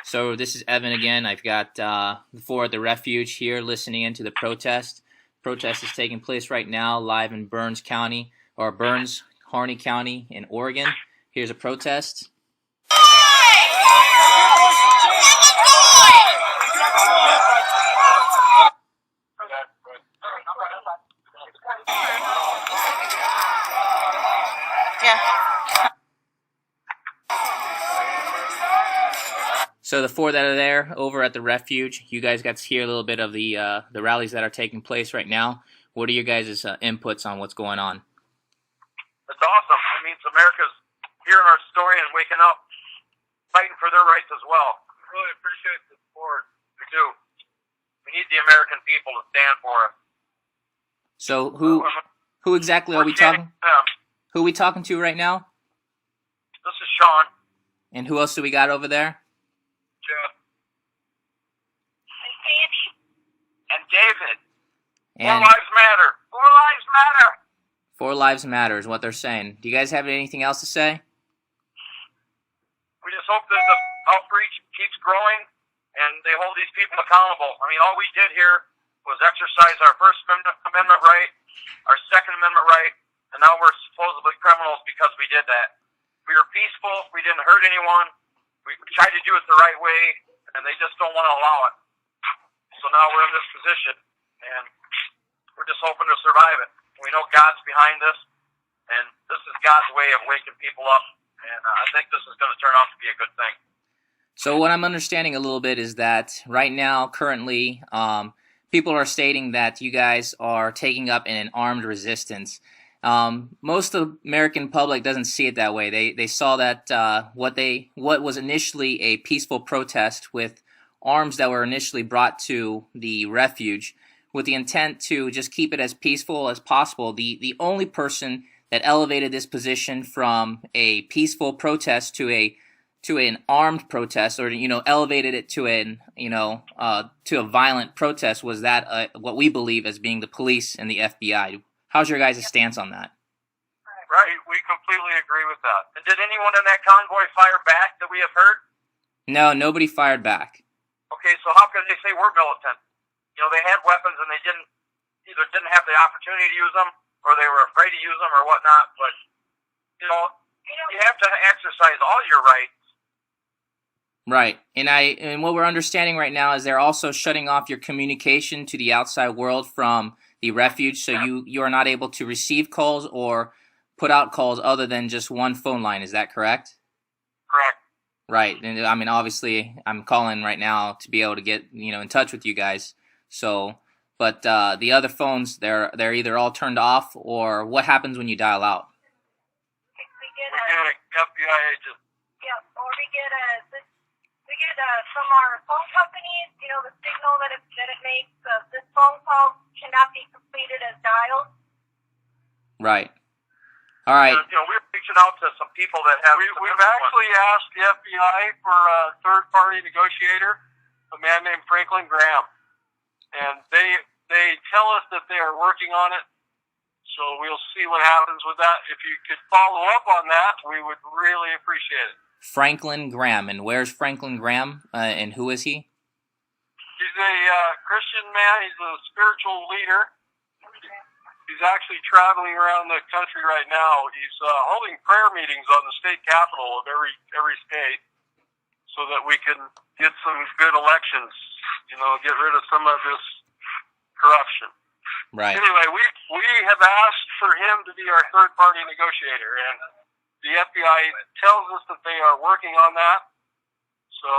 So this is Evan again. I've got the four at the Refuge here listening into the protest. Protest is taking place right now live in Burns County, or Burns, Harney County in Oregon. Here's a protest. So the four that are there over at the Refuge, you guys got to hear a little bit of the rallies that are taking place right now. What are your guys' inputs on what's going on? It's awesome. It means America's hearing our story and waking up, fighting for their rights as well. Really appreciate the support. We do. We need the American people to stand for us. So who exactly are we talking? Who are we talking to right now? This is Sean. And who else do we got over there? Jeff. And Sandy. And David. And 4 lives matter. 4 lives matter. 4 lives matter is what they're saying. Do you guys have anything else to say? We just hope that the outreach keeps growing and they hold these people accountable. I mean, all we did here was exercise our First Amendment right, our Second Amendment right, and now we're supposedly criminals because we did that. We were peaceful. We didn't hurt anyone. We tried to do it the right way, and they just don't want to allow it. So now we're in this position, and we're just hoping to survive it. We know God's behind this, and this is God's way of waking people up, and I think this is going to turn out to be a good thing. So what I'm understanding a little bit is that right now, currently, people are stating that you guys are taking up an armed resistance. Most of the American public doesn't see it that way. They saw that what was initially a peaceful protest with arms that were initially brought to the Refuge with the intent to just keep it as peaceful as possible. The only person that elevated this position from a peaceful protest to an armed protest, or elevated it to to a violent protest, was that what we believe as being the police and the FBI. How's your guys' stance on that? Right, we completely agree with that. And did anyone in that convoy fire back that we have heard? No, nobody fired back. Okay, so how can they say we're militant? They had weapons and they either didn't have the opportunity to use them, or they were afraid to use them, or whatnot. But you have to exercise all your rights. Right, and what we're understanding right now is they're also shutting off your communication to the outside world from the Refuge, so you are not able to receive calls or put out calls other than just one phone line. Is that correct? Correct. Right, and I mean, obviously, I'm calling right now to be able to get in touch with you guys. So, but the other phones, they're either all turned off, or what happens when you dial out? We get a FBI agent. Yeah, or we get from our phone companies, the signal that it makes. This phone call cannot be completed as dialed. Right. All right. We're reaching out to some people that have. We've actually asked the FBI for a third-party negotiator, a man named Franklin Graham, and they tell us that they are working on it. So we'll see what happens with that. If you could follow up on that, we would really appreciate it. Franklin Graham, and where's Franklin Graham, and who is he? He's a Christian man. He's a spiritual leader. He's actually traveling around the country right now. He's holding prayer meetings on the state capitol of every state, so that we can get some good elections. Get rid of some of this corruption. Right. Anyway, we have asked for him to be our third-party negotiator, and the FBI tells us that they are working on that. So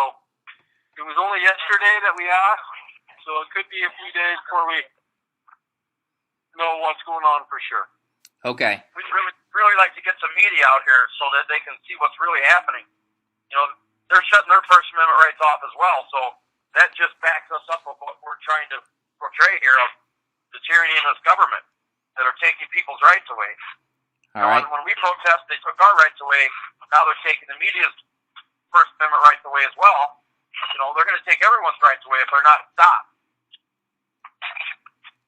it was only yesterday that we asked, so it could be a few days before we know what's going on for sure. Okay. We'd really like to get some media out here so that they can see what's really happening. They're shutting their First Amendment rights off as well, so that just backs us up of what we're trying to portray here of the tyranny in this government that are taking people's rights away. All right. When we protest, they took our rights away. Now they're taking the media's First Amendment rights away as well. They're going to take everyone's rights away if they're not stopped.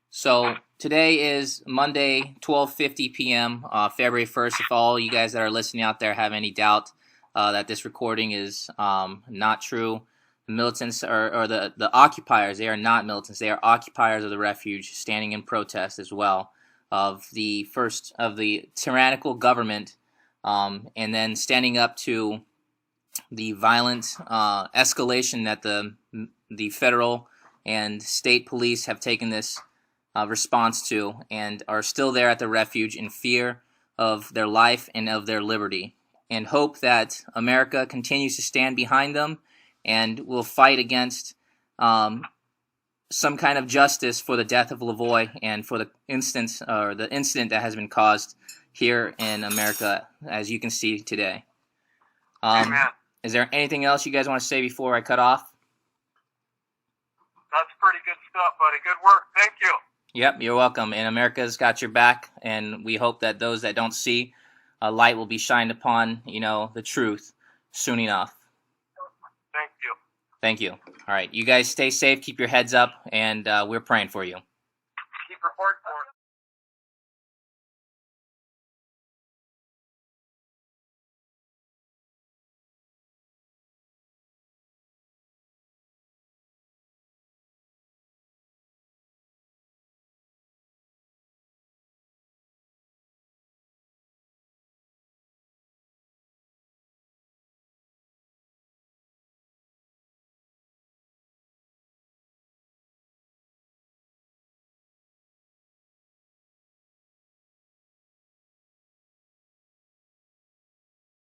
So today is Monday, 12:50 p.m., February 1st. If all you guys that are listening out there have any doubt that this recording is not true, militants or the occupiers. They are not militants. They are occupiers of the refuge, standing in protest as well of the tyrannical government, and then standing up to the violent escalation that the federal and state police have taken this response to, and are still there at the refuge in fear of their life and of their liberty, and hope that America continues to stand behind them and will fight against some kind of justice for the death of Lavoie and for the incident that has been caused here in America, as you can see today. Amen. Is there anything else you guys want to say before I cut off? That's pretty good stuff, buddy. Good work. Thank you. Yep, you're welcome. And America's got your back, and we hope that those that don't see a light will be shined upon, the truth soon enough. Thank you. Thank you. All right, you guys stay safe, keep your heads up, and we're praying for you.